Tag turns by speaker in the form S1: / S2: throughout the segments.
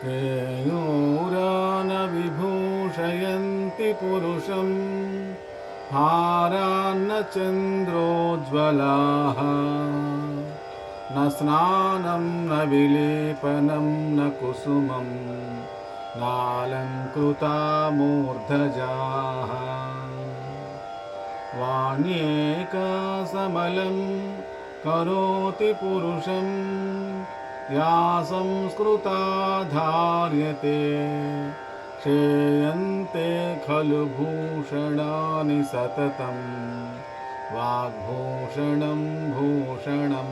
S1: కేయూరాన విభూషయంతి పురుషం హారాన్న చంద్రోజ్వలాః న స్నానం న విలేపనం న కుసుమం నాలంకృతా మూర్ధజాః వాణ్యేకా సమలం కరోతి పురుషం యా సంస్కృతా ధార్యతే క్షేయంతే ఖలు భూషణాని సతతం వాగ్భూషణం భూషణం.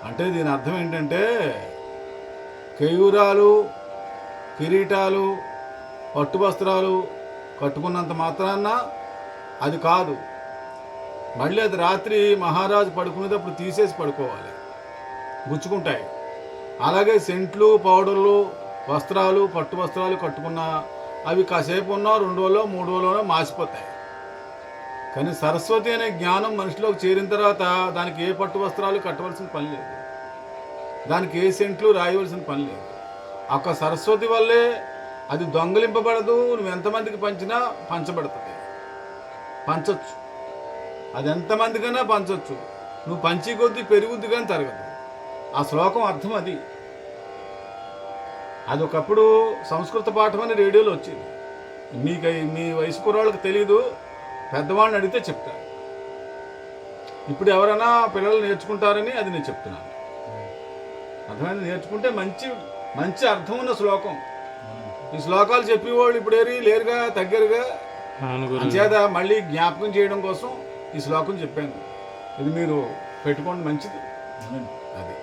S1: అంటే దీని అర్థం ఏంటంటే కేయూరాలు, కిరీటాలు, పట్టువస్త్రాలు కట్టుకున్నంత మాత్రాన అది కాదు, మళ్ళీ అది రాత్రి మహారాజు పడుకునేటప్పుడు తీసేసి పడుకోవాలి, గుచ్చుకుంటాయి. అలాగే సెంట్లు, పౌడర్లు, వస్త్రాలు, పట్టు వస్త్రాలు కట్టుకున్న అవి కాసేపు ఉన్నా 2 రోజులో 3 రోజులోనో మాసిపోతాయి. కానీ సరస్వతి అనే జ్ఞానం మనిషిలోకి చేరిన తర్వాత దానికి ఏ పట్టు వస్త్రాలు కట్టవలసిన పని లేదు, దానికి ఏ సెంట్లు రాయవలసిన పని లేదు. ఒక్క సరస్వతి వల్లే అది దొంగలింపబడదు. నువ్వు ఎంతమందికి పంచినా పంచబడుతుంది, పంచవచ్చు. అది ఎంతమందికైనా పంచవచ్చు. నువ్వు పంచి కొద్దీ పెరుగుద్ది కానీ తరగదు. ఆ శ్లోకం అర్థం అది. అది ఒకప్పుడు సంస్కృత పాఠం అని రేడియోలో వచ్చింది. మీ వయసు కుర్రాళ్ళకి తెలీదు, పెద్దవాళ్ళని అడిగితే చెప్తారు. ఇప్పుడు ఎవరైనా పిల్లలు నేర్చుకుంటారని అది నేను చెప్తున్నాను. అర్థమైంది? నేర్చుకుంటే మంచి మంచి అర్థం ఉన్న శ్లోకం. ఈ శ్లోకాలు చెప్పేవాళ్ళు ఇప్పుడు లేరుగా, తగ్గరుగా. అంచేత మళ్ళీ జ్ఞాపకం చేయడం కోసం ఈ శ్లోకం చెప్పాను. ఇది మీరు పెట్టుకోండి, మంచిది అది.